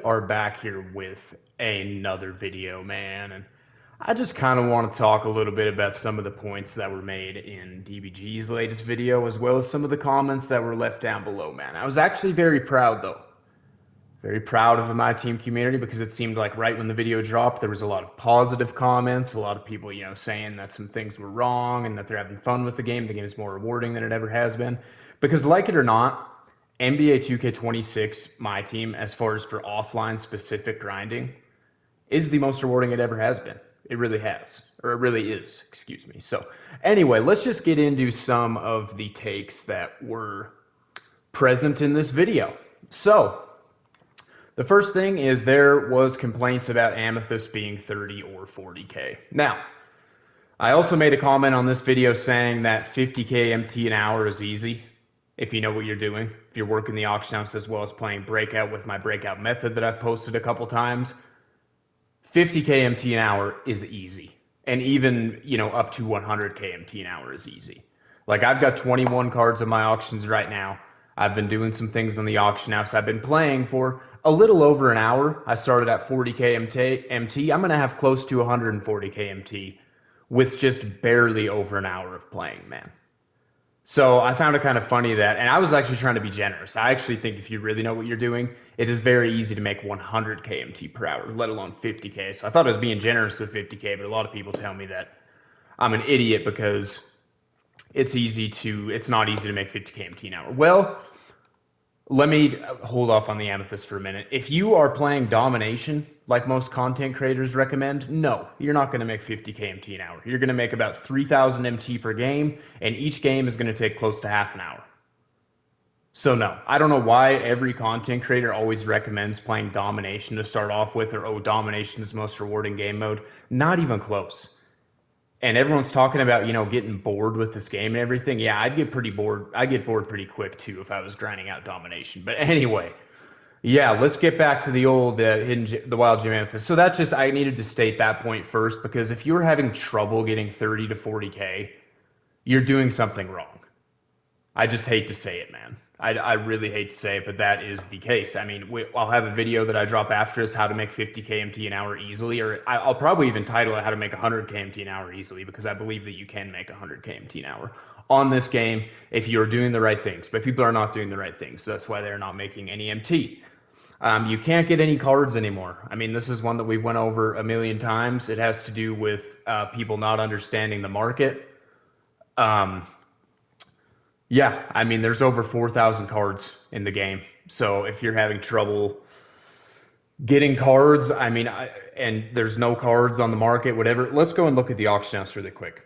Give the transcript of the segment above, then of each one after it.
are back here with another video, man, and I just kind of want to talk a little bit about some of the points that were made in DBG's latest video, as well as some of the comments that were left down below, man. I was actually very proud, though. Very proud of the MyTEAM community, because it seemed like right when the video dropped, there was a lot of positive comments, a lot of people, saying that some things were wrong and that they're having fun with the game. The game is more rewarding than it ever has been. Because like it or not, NBA 2K26 MyTEAM, as far as for offline specific grinding, is the most rewarding it ever has been. It really has, or it really is, excuse me. So anyway, let's just get into some of the takes that were present in this video. So the first thing is there was complaints about Amethyst being 30 or 40K. Now, I also made a comment on this video saying that 50K MT an hour is easy if you know what you're doing. If you're working the auction house as well as playing breakout with my breakout method that I've posted a couple times, 50K MT an hour is easy. And even, up to 100K MT an hour is easy. Like, I've got 21 cards in my auctions right now. I've been doing some things on the auction house. I've been playing for a little over an hour. I started at 40K MT. I'm going to have close to 140K MT with just barely over an hour of playing, man. So I found it kind of funny that, and I was actually trying to be generous. I actually think if you really know what you're doing, it is very easy to make 100K MT per hour, let alone 50K. So I thought I was being generous with 50K, but a lot of people tell me that I'm an idiot because it's not easy to make 50K MT an hour. Well, let me hold off on the Amethyst for a minute. If you are playing domination, like most content creators recommend, no, you're not going to make 50K MT an hour. You're going to make about 3,000 MT per game, and each game is going to take close to half an hour. So no, I don't know why every content creator always recommends playing domination to start off with, or, oh, domination is the most rewarding game mode. Not even close. And everyone's talking about, getting bored with this game and everything. Yeah, I'd get pretty bored. I'd get bored pretty quick, too, if I was grinding out domination. But anyway, yeah, let's get back to the old the Wild Gem Amethyst. So I needed to state that point first, because if you're having trouble getting 30 to 40K, you're doing something wrong. I just hate to say it, man. I really hate to say it, but that is the case. I mean, I'll have a video that I drop after this, how to make 50K MT an hour easily, or I'll probably even title it how to make 100K MT an hour easily, because I believe that you can make 100K MT an hour on this game if you're doing the right things. But people are not doing the right things, so that's why they're not making any MT. You can't get any cards anymore. I mean, this is one that we've went over a million times. It has to do with people not understanding the market. Yeah, I mean, there's over 4,000 cards in the game. So if you're having trouble getting cards, I mean, and there's no cards on the market, whatever, let's go and look at the auction house really quick.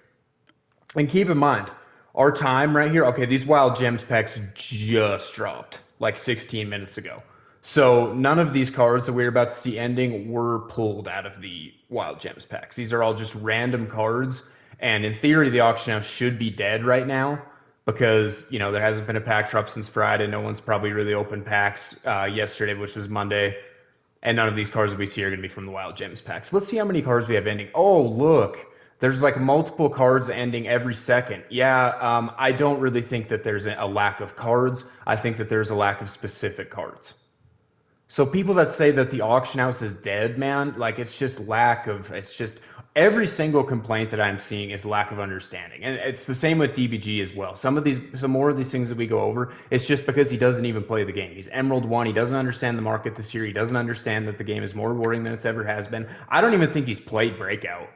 And keep in mind, our time right here, okay, these Wild Gems packs just dropped like 16 minutes ago. So none of these cards that we're about to see ending were pulled out of the Wild Gems packs. These are all just random cards. And in theory, the auction house should be dead right now, because, there hasn't been a pack drop since Friday. No one's probably really opened packs yesterday, which was Monday. And none of these cards that we see are going to be from the Wild Gems packs. Let's see how many cards we have ending. Oh, look. There's like multiple cards ending every second. Yeah, I don't really think that there's a lack of cards. I think that there's a lack of specific cards. So people that say that the auction house is dead, man, like, it's just every single complaint that I'm seeing is lack of understanding. And it's the same with DBG as well. Some more of these things that we go over, it's just because he doesn't even play the game. He's Emerald 1. He doesn't understand the market this year. He doesn't understand that the game is more rewarding than it's ever has been. I don't even think he's played Breakout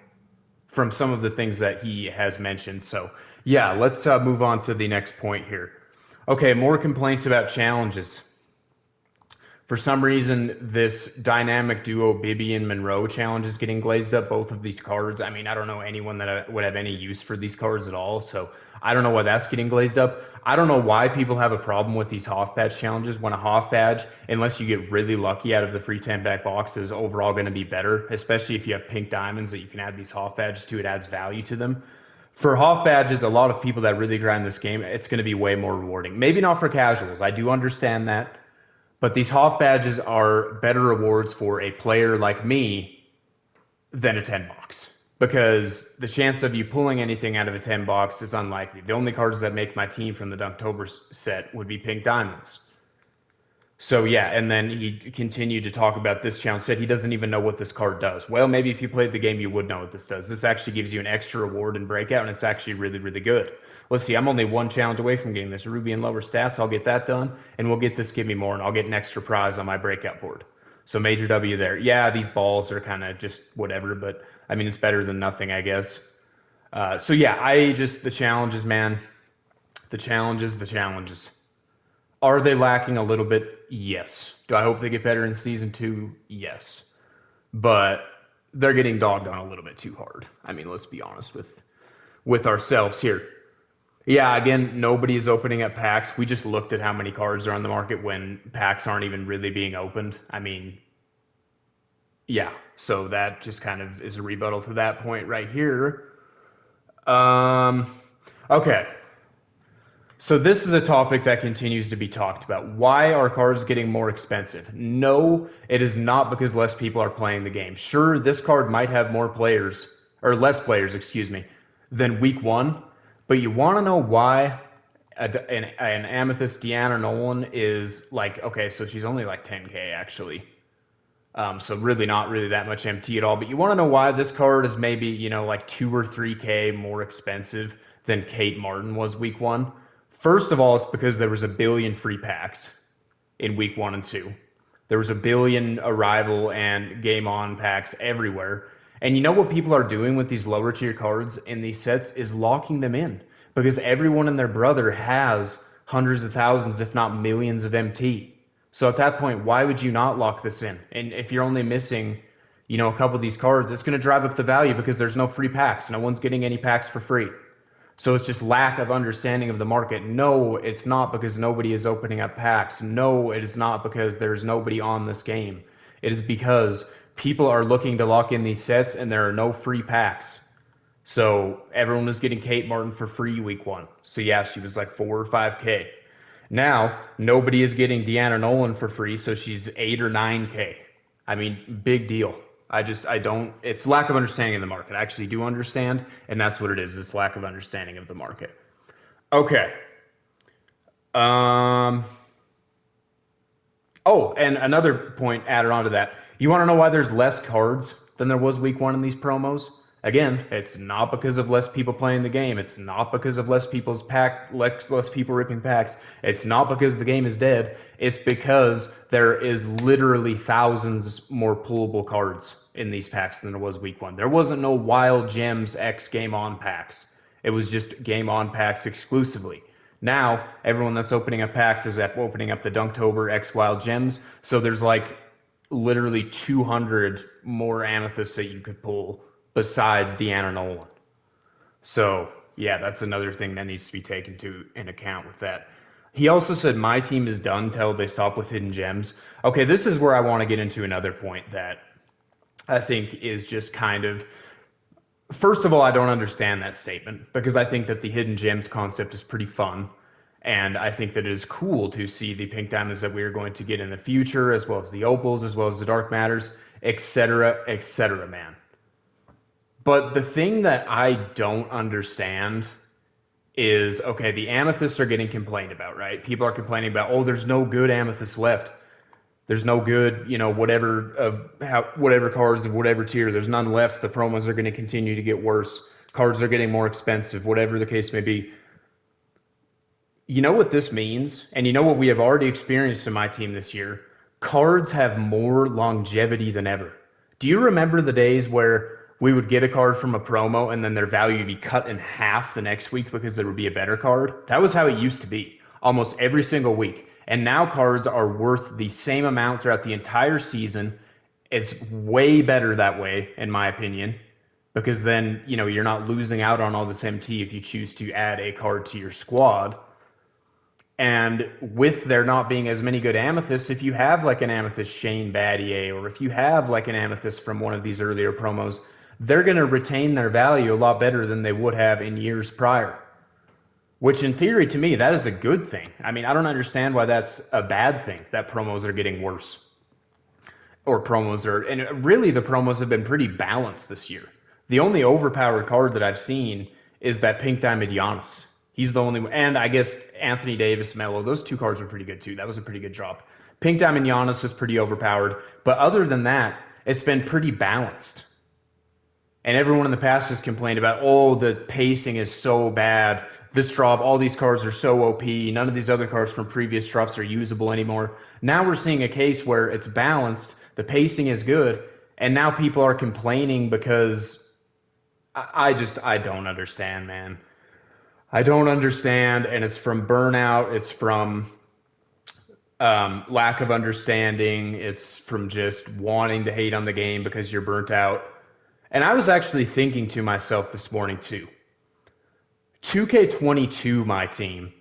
from some of the things that he has mentioned. So yeah, let's move on to the next point here. Okay, more complaints about challenges. For some reason, this dynamic duo Bibby and Monroe challenge is getting glazed up, both of these cards. I mean, I don't know anyone that would have any use for these cards at all, so I don't know why that's getting glazed up. I don't know why people have a problem with these Hoff Badge challenges, when a Hoff Badge, unless you get really lucky out of the free 10-pack box, is overall going to be better, especially if you have pink diamonds that you can add these Hoff Badges to. It adds value to them. For Hoff Badges, a lot of people that really grind this game, it's going to be way more rewarding. Maybe not for casuals. I do understand that. But these Hoff Badges are better rewards for a player like me than a 10 box, because the chance of you pulling anything out of a 10 box is unlikely. The only cards that make my team from the Dunktober set would be pink diamonds. So yeah, and then he continued to talk about this challenge, said he doesn't even know what this card does. Well, maybe if you played the game, you would know what this does. This actually gives you an extra reward in Breakout, and it's actually really, really good. Let's see, I'm only one challenge away from getting this Ruby and lower stats. I'll get that done, and we'll get this Give Me More, and I'll get an extra prize on my Breakout board. So major W there. Yeah, these balls are kind of just whatever, but I mean, it's better than nothing, I guess. So yeah, the challenges, man. The challenges. Are they lacking a little bit? Yes. Do I hope they get better in season 2? Yes. But they're getting dogged on a little bit too hard. I mean, let's be honest with ourselves here. Yeah, again, nobody is opening up packs. We just looked at how many cards are on the market when packs aren't even really being opened. I mean, yeah. So that just kind of is a rebuttal to that point right here. Okay. So this is a topic that continues to be talked about. Why are cards getting more expensive? No, it is not because less people are playing the game. Sure, this card might have more players, or less players, excuse me, than week 1, but you want to know why an Amethyst Deanna Nolan is like, okay, so she's only like 10K actually. So really not really that much MT at all. But you want to know why this card is maybe, like 2 or 3K more expensive than Kate Martin was week 1. First of all, it's because there was a billion free packs in week 1 and 2. There was a billion arrival and game on packs everywhere. And you know what people are doing with these lower tier cards in these sets is locking them in, because everyone and their brother has hundreds of thousands, if not millions of MT. So at that point, why would you not lock this in? And if you're only missing, a couple of these cards, it's going to drive up the value because there's no free packs. No one's getting any packs for free. So it's just lack of understanding of the market. No, it's not because nobody is opening up packs. No, it is not because there's nobody on this game. It is because people are looking to lock in these sets and there are no free packs. So everyone was getting Kate Martin for free week 1. So yeah, she was like 4 or 5K. Now, nobody is getting Deanna Nolan for free, so she's 8 or 9K. I mean, big deal. It's lack of understanding of the market. I actually do understand, and that's what it is. It's lack of understanding of the market. Okay. Oh, and another point added on to that. You want to know why there's less cards than there was week 1 in these promos? Again, it's not because of less people playing the game. It's not because of less people ripping packs. It's not because the game is dead. It's because there is literally thousands more pullable cards in these packs than there was week 1. There wasn't no Wild Gems X Game On packs. It was just Game On packs exclusively. Now, everyone that's opening up packs is opening up the Dunktober X Wild Gems. So there's like literally 200 more amethysts that you could pull besides Deanna Nolan. So yeah, that's another thing that needs to be taken in account with that. He also said my team is done till they stop with hidden gems. Okay, this is where I want to get into another point that I think is just kind of, first of all, I don't understand that statement, because I think that the hidden gems concept is pretty fun. And I think that it is cool to see the pink diamonds that we are going to get in the future, as well as the opals, as well as the dark matters, etc., man. But the thing that I don't understand is, okay, the amethysts are getting complained about, right? People are complaining about, oh, there's no good amethysts left. There's no good, whatever cards of whatever tier. There's none left. The promos are going to continue to get worse. Cards are getting more expensive, whatever the case may be. You know what this means? And you know what we have already experienced in my team this year? Cards have more longevity than ever. Do you remember the days where we would get a card from a promo and then their value would be cut in half the next week because there would be a better card? That was how it used to be almost every single week. And now cards are worth the same amount throughout the entire season. It's way better that way, in my opinion, because then, you're not losing out on all this MT if you choose to add a card to your squad. And with there not being as many good amethysts, if you have like an amethyst Shane Battier, or if you have like an amethyst from one of these earlier promos, they're going to retain their value a lot better than they would have in years prior. Which in theory, to me, that is a good thing. I mean, I don't understand why that's a bad thing, that promos are getting worse. And really the promos have been pretty balanced this year. The only overpowered card that I've seen is that Pink Diamond Giannis. He's the only one. And I guess Anthony Davis, Melo, those two cards were pretty good too. That was a pretty good drop. Pink Diamond Giannis is pretty overpowered, but other than that, it's been pretty balanced. And everyone in the past has complained about, oh, the pacing is so bad. This drop, all these cards are so OP. None of these other cards from previous drops are usable anymore. Now we're seeing a case where it's balanced, the pacing is good, and now people are complaining because I don't understand, man. I don't understand, and it's from burnout. It's from lack of understanding. It's from just wanting to hate on the game because you're burnt out. And I was actually thinking to myself this morning too. 2K22 My Team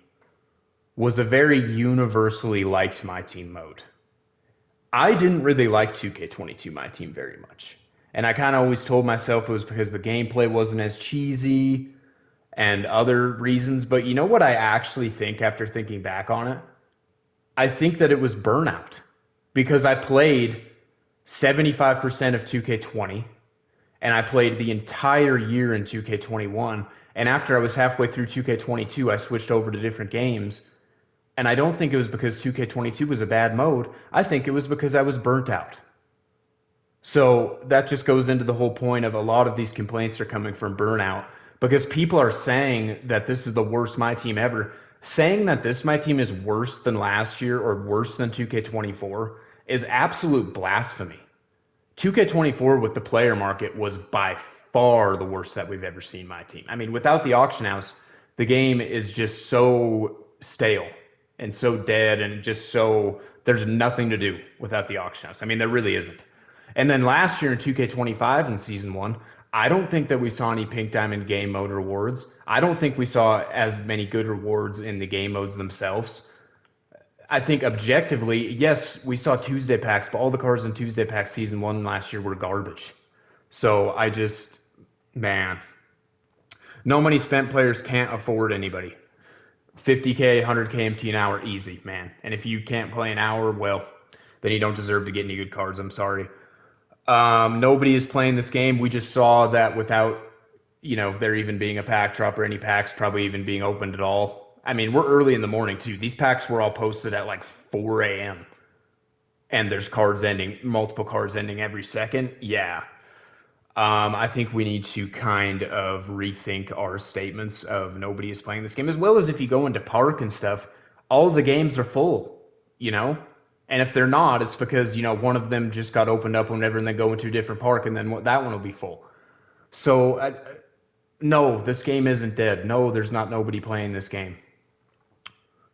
was a very universally liked My Team mode. I didn't really like 2K22 My Team very much. And I kind of always told myself it was because the gameplay wasn't as cheesy and other reasons. But you know what I actually think after thinking back on it? I think that it was burnout because I played 75% of 2K20 and I played the entire year in 2K21. And after I was halfway through 2K22, I switched over to different games. And I don't think it was because 2K22 was a bad mode. I think it was because I was burnt out. So that just goes into the whole point of a lot of these complaints are coming from burnout because people are saying that this is the worst My Team ever. Saying that this My Team is worse than last year or worse than 2K24 is absolute blasphemy. 2K24 with the player market was by far the worst that we've ever seen My Team. I mean, without the auction house, the game is just so stale and so dead and just so there's nothing to do without the auction house. I mean, there really isn't. And then last year in 2K25 in season 1, I don't think that we saw any Pink Diamond game mode rewards. I don't think we saw as many good rewards in the game modes themselves. I think objectively, yes, we saw Tuesday packs, but all the cards in Tuesday pack season 1 last year were garbage. So I just, man, no money spent players can't afford anybody. 50K, 100K MT an hour, easy, man. And if you can't play an hour, well, then you don't deserve to get any good cards. I'm sorry. Nobody is playing this game. We just saw that without, there even being a pack drop or any packs probably even being opened at all. I mean, we're early in the morning too. These packs were all posted at like 4 a.m. and there's cards ending, multiple cards ending every second. Yeah. I think we need to kind of rethink our statements of nobody is playing this game, as well as if you go into park and stuff, all of the games are full, you know? And if they're not, it's because, one of them just got opened up whenever and then go into a different park and then that one will be full. So, no, this game isn't dead. No, there's not nobody playing this game.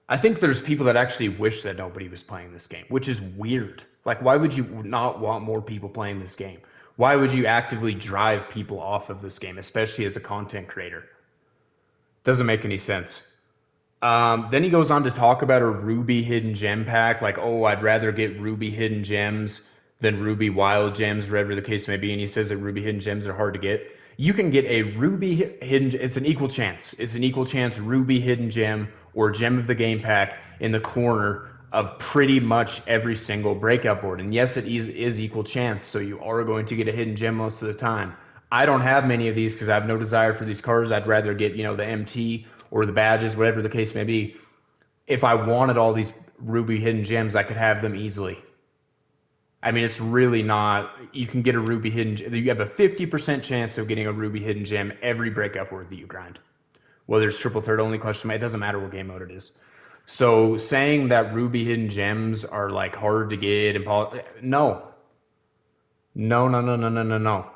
I think there's people that actually wish that nobody was playing this game, which is weird. Like, why would you not want more people playing this game? Why would you actively drive people off of this game, especially as a content creator? Doesn't make any sense. Then he goes on to talk about a Ruby hidden gem pack, like, oh, I'd rather get Ruby hidden gems than Ruby wild gems, whatever the case may be. And he says that Ruby hidden gems are hard to get. You can get a Ruby hidden, it's an equal chance. It's an equal chance Ruby hidden gem or gem of the game pack in the corner of pretty much every single breakout board. And yes, it is equal chance, so you are going to get a hidden gem most of the time. I don't have many of these because I have no desire for these cards. I'd rather get, the MT or the badges, whatever the case may be. If I wanted all these Ruby hidden gems, I could have them easily. I mean, it's really not, you can get a Ruby hidden gem. You have a 50% chance of getting a Ruby hidden gem every breakout board that you grind. Whether it's triple third only, question, it doesn't matter what game mode it is. So saying that Ruby hidden gems are like hard to get and no. No.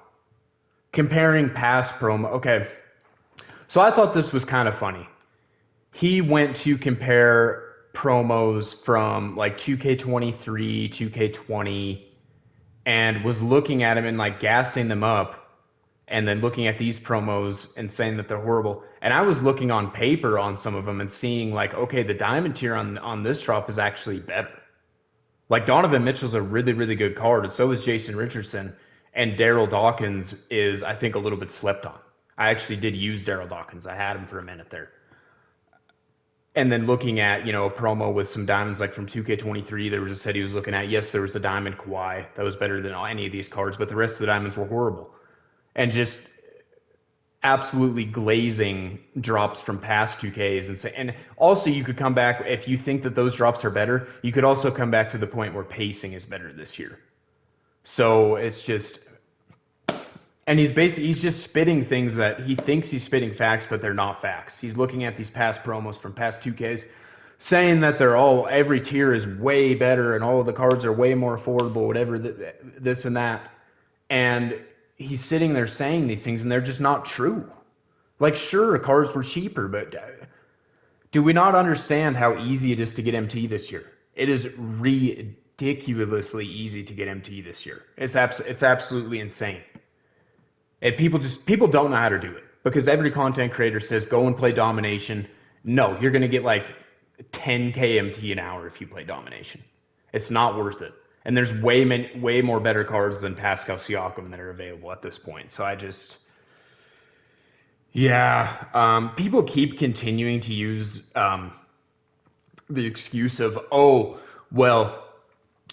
Comparing past promo, okay. So I thought this was kind of funny. He went to compare promos from like 2K23, 2K20, and was looking at them and like gassing them up, and then looking at these promos and saying that they're horrible. And I was looking on paper on some of them and seeing like, okay, the diamond tier on this drop is actually better. Like Donovan Mitchell's a really, really good card, and so is Jason Richardson. And Daryl Dawkins is, I think, a little bit slept on. I actually did use Daryl Dawkins. I had him for a minute there. And then looking at, a promo with some diamonds like from 2K23, there was a set he was looking at. Yes, there was a diamond Kawhi that was better than any of these cards, but the rest of the diamonds were horrible. And just absolutely glazing drops from past 2Ks and say, and also you could come back if you think that those drops are better, you could also come back to the point where pacing is better this year. So it's just, and he's just spitting things that he thinks he's spitting facts, but they're not facts. He's looking at these past promos from past 2Ks, saying that every tier is way better and all of the cards are way more affordable, whatever, this and that. And he's sitting there saying these things, and they're just not true. Like, sure, cards were cheaper, but do we not understand how easy it is to get MT this year? It is ridiculously easy to get MT this year. It's absolutely insane. And people don't know how to do it because every content creator says go and play domination. No, you're gonna get like 10K MT an hour if you play domination. It's not worth it. And there's way more better cards than Pascal Siakam that are available at this point. So people keep continuing to use the excuse of, oh, well,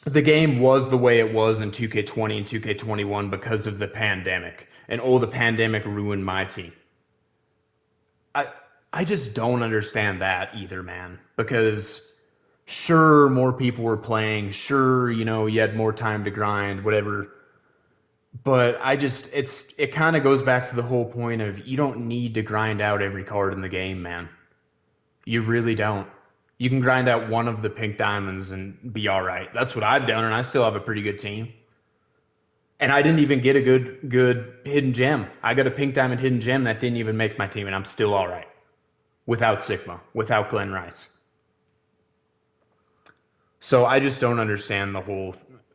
the game was the way it was in 2K20 and 2K21 because of the pandemic. And oh, the pandemic ruined my team. I just don't understand that either, man. Because sure, more people were playing. Sure, you had more time to grind, whatever. But it kind of goes back to the whole point of you don't need to grind out every card in the game, man. You really don't. You can grind out one of the pink diamonds and be all right. That's what I've done, and I still have a pretty good team. And I didn't even get a good hidden gem. I got a pink diamond hidden gem that didn't even make my team, and I'm still all right. Without Sigma, without Glenn Rice. So I just don't understand the whole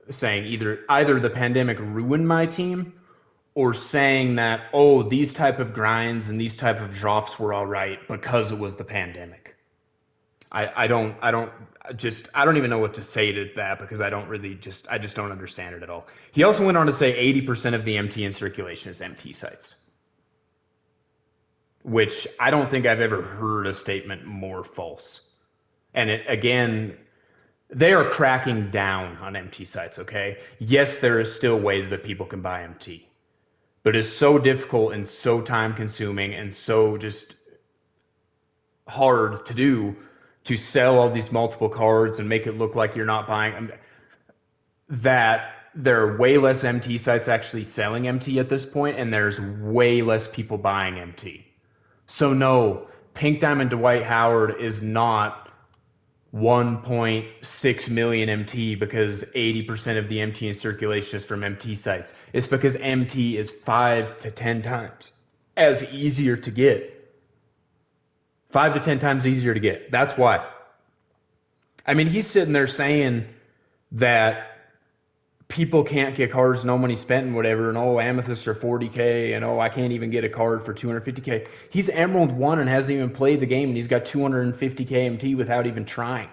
saying either the pandemic ruined my team or saying that, oh, these type of grinds and these type of drops were all right because it was the pandemic. I don't even know what to say to that because I just don't understand it at all. He also went on to say 80% of the MT in circulation is MT sites, which I don't think I've ever heard a statement more false. And again, they are cracking down on MT sites, okay? Yes, there is still ways that people can buy MT, but it's so difficult and so time consuming and so just hard to do to sell all these multiple cards and make it look like you're not buying them, that there are way less MT sites actually selling MT at this point, and there's way less people buying MT. So no, Pink Diamond Dwight Howard is not 1.6 million MT because 80% of the MT in circulation is from MT sites. It's because MT is 5 to 10 times as easier to get. 5 to 10 times easier to get. That's why. I mean, he's sitting there saying that people can't get cards, no money spent and whatever, and oh, amethysts are 40K, and oh, I can't even get a card for 250K. He's Emerald 1 and hasn't even played the game, and he's got 250K MT without even trying.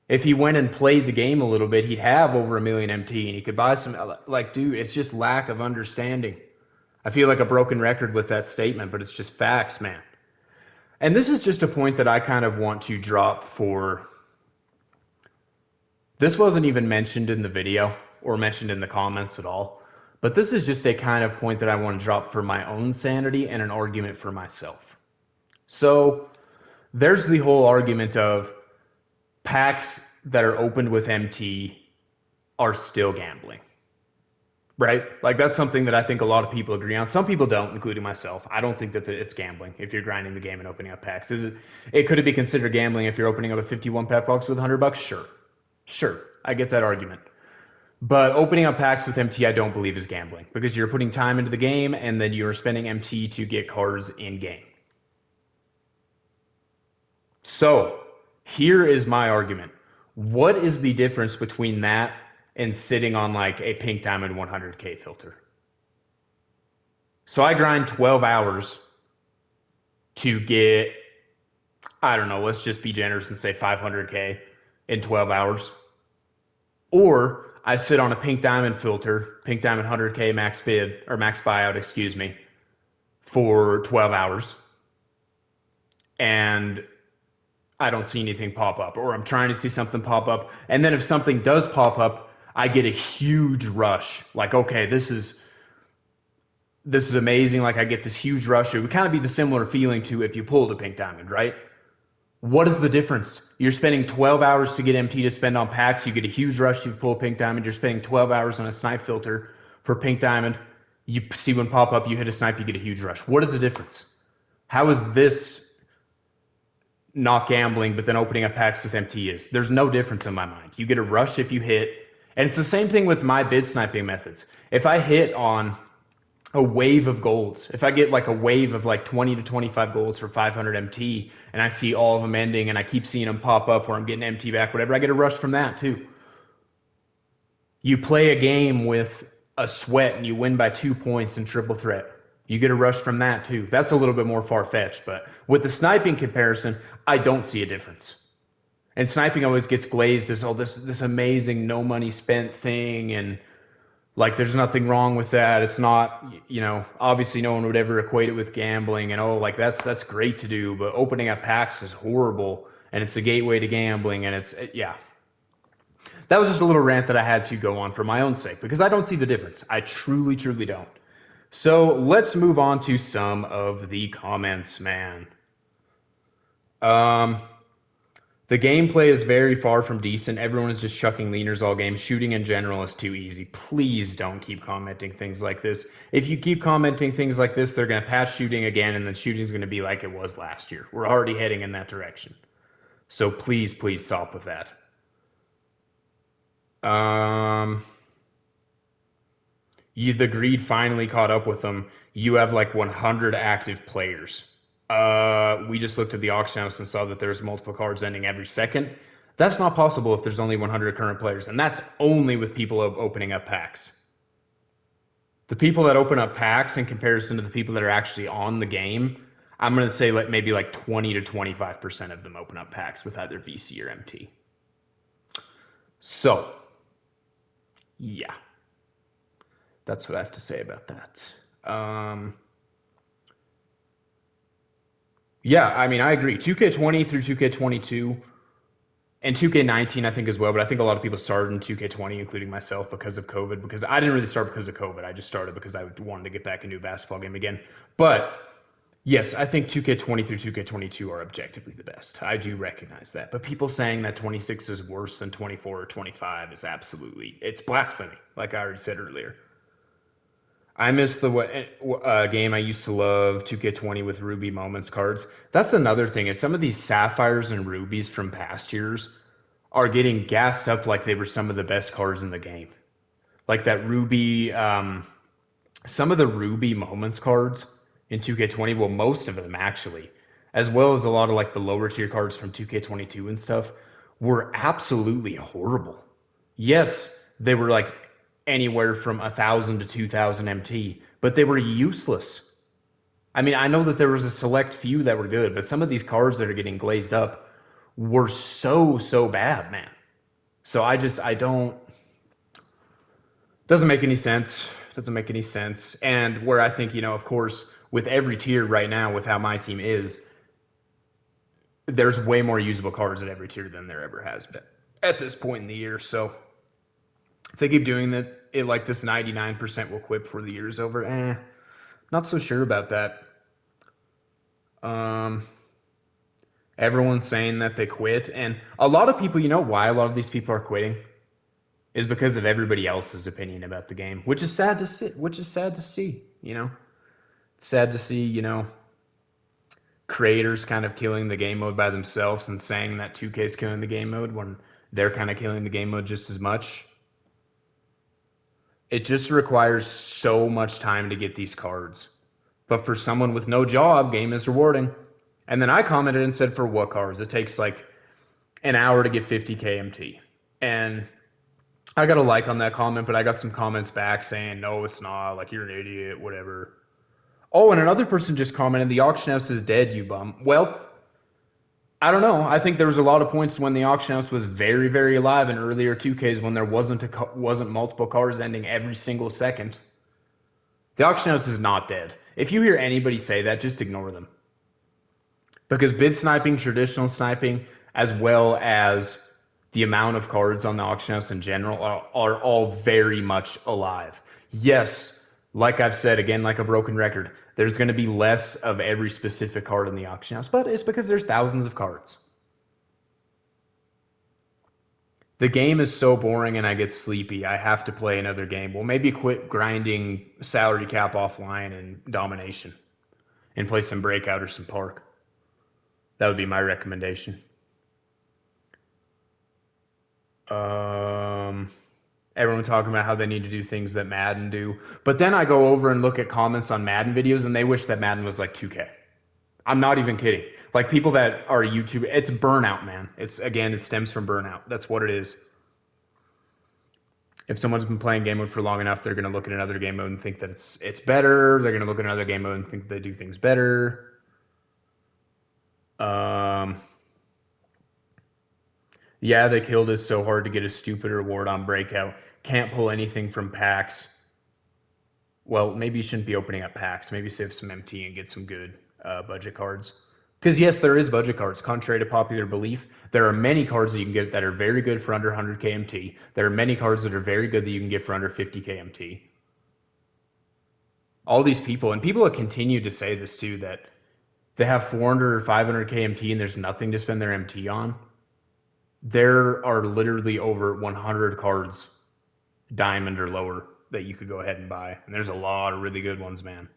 If he went and played the game a little bit, he'd have over 1 million MT, and he could buy some, like, dude, it's just lack of understanding. I feel like a broken record with that statement, but it's just facts, man. And this is just a point that I kind of want to drop for. This wasn't even mentioned in the video or mentioned in the comments at all, but this is just a kind of point that I want to drop for my own sanity and an argument for myself. So there's the whole argument of packs that are opened with MT are still gambling. Right? Like that's something that I think a lot of people agree on. Some people don't, including myself. I don't think that it's gambling if you're grinding the game and opening up packs. Could it be considered gambling if you're opening up a 51 pack box with $100? Sure. I get that argument. But opening up packs with MT, I don't believe is gambling because you're putting time into the game and then you're spending MT to get cards in game. So here is my argument. What is the difference between that and sitting on like a pink diamond 100K filter? So I grind 12 hours to get, I don't know, let's just be generous and say 500K in 12 hours. Or I sit on a pink diamond filter, pink diamond 100K max bid or max buyout, excuse me, for 12 hours. And I don't see anything pop up, or I'm trying to see something pop up. And then if something does pop up, I get a huge rush. Like, okay, this is this is amazing. Like, I get this huge rush. It would kind of be the similar feeling to if you pulled a pink diamond, right? What is the difference? You're spending 12 hours to get MT to spend on packs. You get a huge rush. You pull a pink diamond. You're spending 12 hours on a snipe filter for pink diamond. You see one pop up. You hit a snipe. You get a huge rush. What is the difference? How is this not gambling, but then opening up packs with MT is? There's no difference in my mind. You get a rush if you hit. And it's the same thing with my bid sniping methods. If I hit on a wave of golds, if I get like a wave of like 20 to 25 golds for 500 MT, and I see all of them ending, and I keep seeing them pop up where I'm getting MT back, whatever, I get a rush from that too. You play a game with a sweat and you win by 2 points in triple threat. You get a rush from that too. That's a little bit more far-fetched, but with the sniping comparison, I don't see a difference. And sniping always gets glazed as, oh, this amazing no money spent thing, and like there's nothing wrong with that. It's not, you know, obviously no one would ever equate it with gambling, and oh, like that's great to do, but opening up packs is horrible, and it's a gateway to gambling, and it's, yeah. That was just a little rant that I had to go on for my own sake, because I don't see the difference. I truly, truly don't. So let's move on to some of the comments, man. The gameplay is very far from decent. Everyone is just chucking leaners all game. Shooting in general is too easy. Please don't keep commenting things like this. If you keep commenting things like this, they're going to patch shooting again, and then shooting is going to be like it was last year. We're already heading in that direction. So please, please stop with that. The greed finally caught up with them. You have like 100 active players. We just looked at the auction house and saw that there's multiple cards ending every second. That's not possible if there's only 100 current players, and that's only with people opening up packs. The people that open up packs in comparison to the people that are actually on the game, I'm going to say like maybe like 20 to 25% of them open up packs with either VC or MT. So, yeah. That's what I have to say about that. Yeah, I mean, I agree. 2K20 through 2K22 and 2K19, I think, as well. But I think a lot of people started in 2K20, including myself, because of COVID. Because I didn't really start because of COVID. I just started because I wanted to get back into a basketball game again. But yes, I think 2K20 through 2K22 are objectively the best. I do recognize that. But people saying that 26 is worse than 24 or 25 is absolutely, it's blasphemy, like I already said earlier. I miss the game I used to love, 2K20 with Ruby Moments cards. That's another thing, is some of these Sapphires and Rubies from past years are getting gassed up like they were some of the best cards in the game. Like that Ruby, some of the Ruby Moments cards in 2K20, well, most of them actually, as well as a lot of like the lower tier cards from 2K22 and stuff, were absolutely horrible. Yes, they were like anywhere from 1,000 to 2,000 MT, but they were useless. I mean, I know that there was a select few that were good, but some of these cards that are getting glazed up were so bad, man. So I don't, doesn't make any sense. Doesn't make any sense. And where I think, you know, of course, with every tier right now, with how my team is, there's way more usable cards at every tier than there ever has been at this point in the year. So if they keep doing that, it like this 99% will quit before the year's over. Not so sure about that. Everyone's saying that they quit, and a lot of people, you know why a lot of these people are quitting? Is because of everybody else's opinion about the game, which is sad to see. You know, it's sad to see. You know, creators kind of killing the game mode by themselves and saying that 2K is killing the game mode when they're kind of killing the game mode just as much. It just requires so much time to get these cards. But for someone with no job, game is rewarding. And then I commented and said, for what cards? It takes like an hour to get 50 KMT. And I got a like on that comment, but I got some comments back saying, no, it's not. Like, you're an idiot, whatever. Oh, and another person just commented, the auction house is dead, you bum. Well, I don't know. I think there was a lot of points when the auction house was very, very alive in earlier 2Ks when there wasn't multiple cars ending every single second. The auction house is not dead. If you hear anybody say that, just ignore them. Because bid sniping, traditional sniping, as well as the amount of cards on the auction house in general are all very much alive. Yes, Like I've said, again, like a broken record, there's going to be less of every specific card in the auction house, but it's because there's thousands of cards. The game is so boring and I get sleepy. I have to play another game. Well, maybe quit grinding salary cap offline and domination and play some breakout or some park. That would be my recommendation. Everyone talking about how they need to do things that Madden do. But then I go over and look at comments on Madden videos and they wish that Madden was like 2K. I'm not even kidding. Like people that are YouTube, it's burnout, man. It stems from burnout. That's what it is. If someone's been playing game mode for long enough, they're going to look at another game mode and think that it's better. They're going to look at another game mode and think they do things better. Yeah, they killed us so hard to get a stupid reward on breakout. Can't pull anything from packs. Well, maybe you shouldn't be opening up packs. Maybe save some MT and get some good budget cards. Because yes, there is budget cards. Contrary to popular belief, there are many cards that you can get that are very good for under 100k MT. There are many cards that are very good that you can get for under 50k MT. All these people, and people have continued to say this too, that they have 400 or 500k MT and there's nothing to spend their MT on. There are literally over 100 cards, diamond or lower, that you could go ahead and buy. And there's a lot of really good ones, man.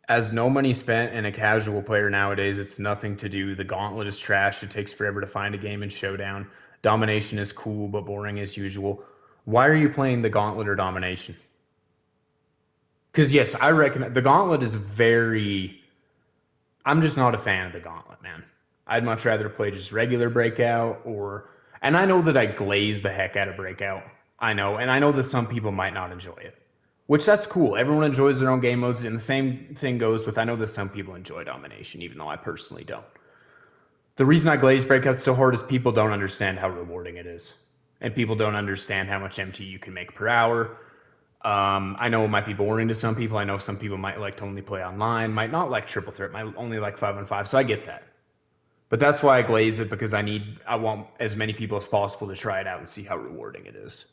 As no money spent and a casual player nowadays, it's nothing to do. The gauntlet is trash. It takes forever to find a game in Showdown. Domination is cool, but boring as usual. Why are you playing the gauntlet or domination? Because yes, I recommend the gauntlet is very. I'm just not a fan of the gauntlet, man. I'd much rather play just regular breakout and I know that I glaze the heck out of breakout. I know, and I know that some people might not enjoy it, which that's cool. Everyone enjoys their own game modes, and the same thing goes with I know that some people enjoy domination, even though I personally don't. The reason I glaze breakout so hard is people don't understand how rewarding it is, and people don't understand how much MT you can make per hour. I know it might be boring to some people. I know some people might like to only play online, might not like triple threat, might only like 5-on-5. So I get that. But that's why I glaze it, because I want as many people as possible to try it out and see how rewarding it is.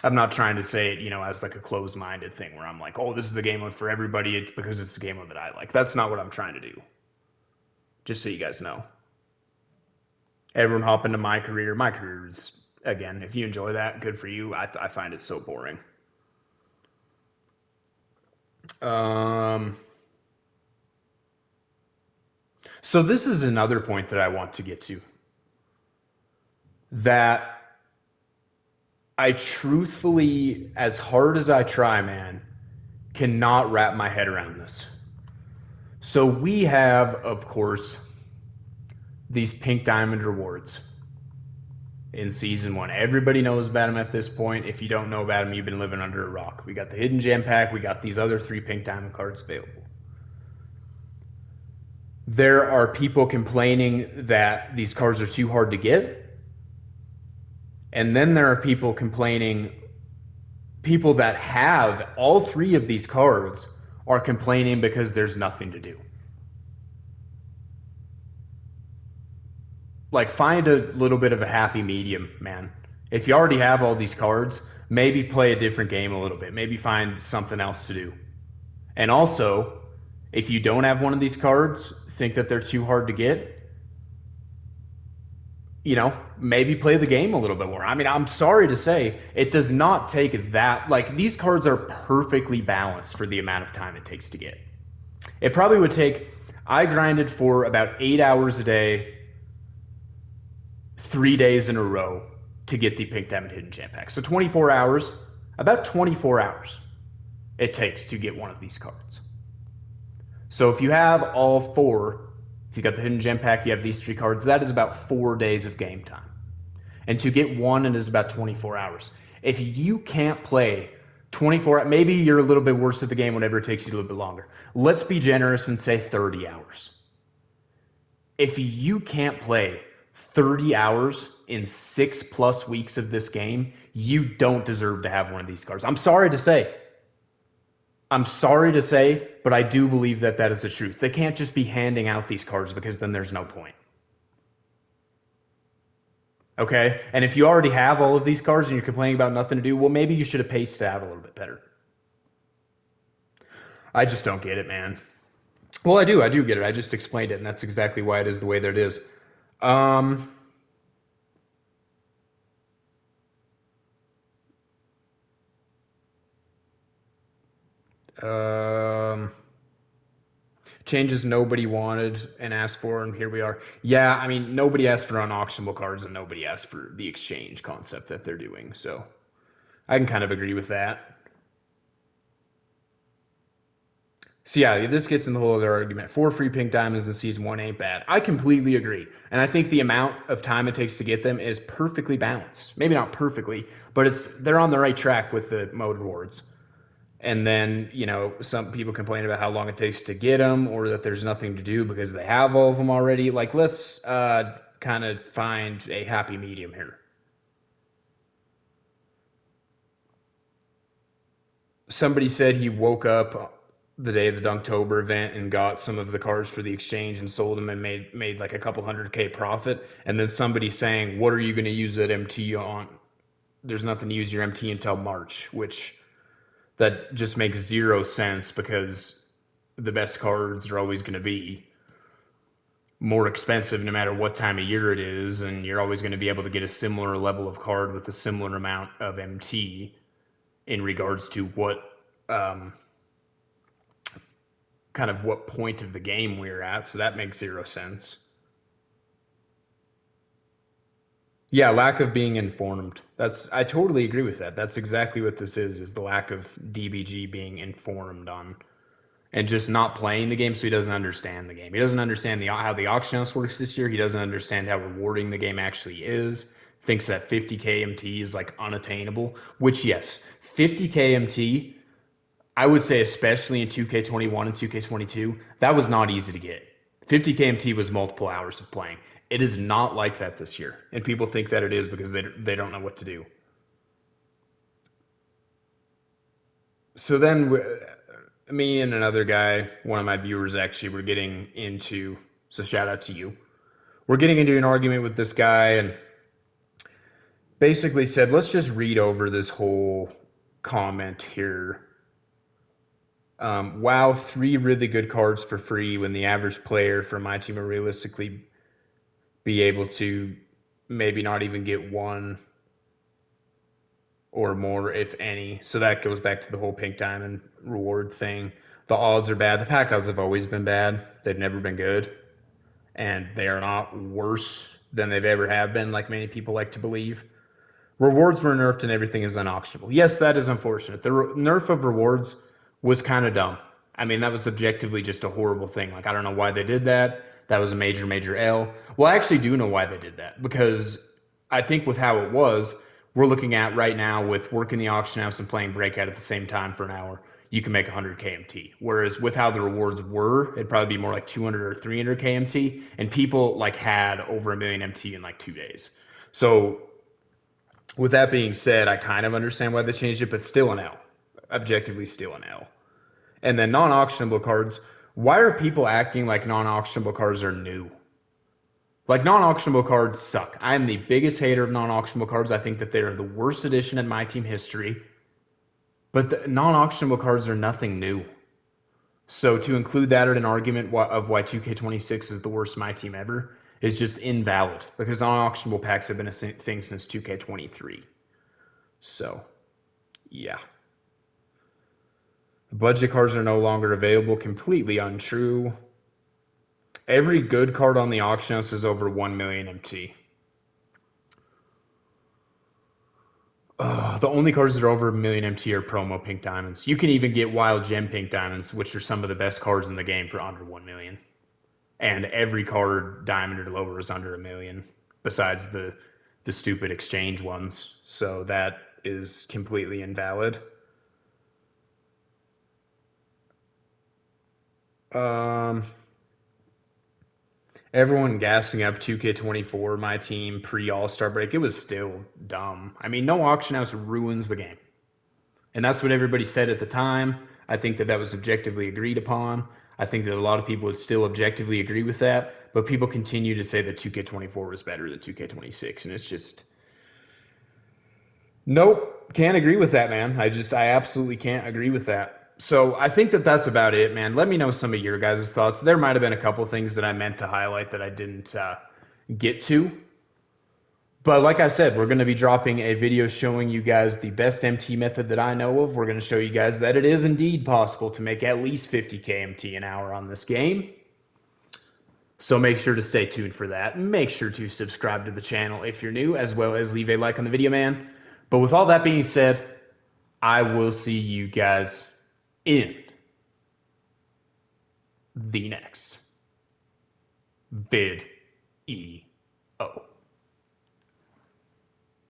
I'm not trying to say it, as like a closed-minded thing where I'm like, oh, this is the game mode for everybody because it's the game mode that I like. That's not what I'm trying to do. Just so you guys know. Everyone hop into my career. My career is, again, if you enjoy that, good for you. I find it so boring. So this is another point that I want to get to. That I truthfully, as hard as I try, man, cannot wrap my head around this. So we have, of course, these pink diamond rewards in season 1. Everybody knows about them at this point. If you don't know about them, you've been living under a rock. We got the hidden gem pack. We got these other 3 pink diamond cards available. There are people complaining that these cards are too hard to get. And then there are people complaining, people that have all 3 of these cards are complaining because there's nothing to do. Like, find a little bit of a happy medium, man. If you already have all these cards, maybe play a different game a little bit. Maybe find something else to do. And also, if you don't have one of these cards, think that they're too hard to get, maybe play the game a little bit more. I mean, I'm sorry to say, it does not take that. Like, these cards are perfectly balanced for the amount of time it takes to get. It probably would take, I grinded for about 8 hours a day, 3 days in a row to get the pink diamond hidden gem pack. So 24 hours, about 24 hours it takes to get one of these cards. So if you have all 4, if you got the hidden gem pack, you have these 3 cards, that is about 4 days of game time. And to get one, it is about 24 hours. If you can't play 24, maybe you're a little bit worse at the game whenever it takes you a little bit longer. Let's be generous and say 30 hours. If you can't play 30 hours in 6+ weeks of this game, you don't deserve to have one of these cards. I'm sorry to say, but I do believe that is the truth. They can't just be handing out these cards, because then there's no point. Okay? And if you already have all of these cards and you're complaining about nothing to do, well, maybe you should have paced it out a little bit better. I just don't get it, man. Well, I do get it. I just explained it, and that's exactly why it is the way that it is. Um, um, changes nobody wanted and asked for, and here we are. Yeah, I mean, nobody asked for unauctionable cards, and nobody asked for the exchange concept that they're doing. So I can kind of agree with that. So yeah, this gets in the whole other argument. 4 free pink diamonds in season 1 ain't bad. I completely agree. And I think the amount of time it takes to get them is perfectly balanced. Maybe not perfectly, but they're on the right track with the mode rewards. And then, some people complain about how long it takes to get them or that there's nothing to do because they have all of them already. Like, let's kind of find a happy medium here. Somebody said he woke up the day of the Dunktober event and got some of the cards for the exchange and sold them and made like a couple 100K profit. And then somebody saying, "What are you going to use that MT on?" There's nothing to use your MT until March, which that just makes zero sense because the best cards are always going to be more expensive no matter what time of year it is, and you're always going to be able to get a similar level of card with a similar amount of MT in regards to what kind of what point of the game we're at. So that makes zero sense. Yeah, lack of being informed. I totally agree with that. That's exactly what this is the lack of DBG being informed on and just not playing the game so he doesn't understand the game. He doesn't understand how the auction house works this year. He doesn't understand how rewarding the game actually is. Thinks that 50K MT is like unattainable, which yes, 50K MT, I would say especially in 2K21 and 2K22, that was not easy to get. 50K MT was multiple hours of playing. It is not like that this year, and people think that it is because they don't know what to do. So then me and another guy, one of my viewers actually, were getting into, so shout out to you. We're getting into an argument with this guy and basically said, let's just read over this whole comment here. Wow, 3 really good cards for free when the average player from my team will realistically be able to maybe not even get one or more, if any. So that goes back to the whole pink diamond reward thing. The odds are bad. The pack odds have always been bad. They've never been good. And they are not worse than they've ever have been, like many people like to believe. Rewards were nerfed and everything is unauctionable. Yes, that is unfortunate. The nerf of rewards was kind of dumb. I mean, that was objectively just a horrible thing. Like, I don't know why they did that. That was a major, major L. Well, I actually do know why they did that because I think with how it was, we're looking at right now with working the auction house and playing Breakout at the same time for an hour, you can make 100 KMT. Whereas with how the rewards were, it'd probably be more like 200 or 300 KMT, and people like had over a million MT in like 2 days. So with that being said, I kind of understand why they changed it, but still an L. Objectively, still an L. And then non-auctionable cards. Why are people acting like non-auctionable cards are new? Like non-auctionable cards suck. I am the biggest hater of non-auctionable cards. I think that they are the worst addition in my team history. But the non-auctionable cards are nothing new. So to include that in an argument of why 2K26 is the worst my team ever is just invalid because non-auctionable packs have been a thing since 2K23. So, yeah. Budget cards are no longer available. Completely untrue. Every good card on the auction house is over 1 million MT. The only cards that are over a million MT are promo pink diamonds. You can even get wild gem pink diamonds, which are some of the best cards in the game for under 1 million. And every card diamond or lower is under a million, besides the stupid exchange ones. So that is completely invalid. Everyone gassing up 2K24, my team pre All-Star break. It was still dumb. I mean, no auction house ruins the game. And that's what everybody said at the time. I think that that was objectively agreed upon. I think that a lot of people would still objectively agree with that. but people continue to say that 2K24 was better than 2K26, and it's just, nope, can't agree with that, man. I absolutely can't agree with that. So I think that that's about it, man. Let me know some of your guys' thoughts. There might have been a couple things that I meant to highlight that I didn't get to. But like I said, we're going to be dropping a video showing you guys the best MT method that I know of. We're going to show you guys that it is indeed possible to make at least 50k MT an hour on this game. So make sure to stay tuned for that. Make sure to subscribe to the channel if you're new, as well as leave a like on the video, man. But with all that being said, I will see you guys in the next video.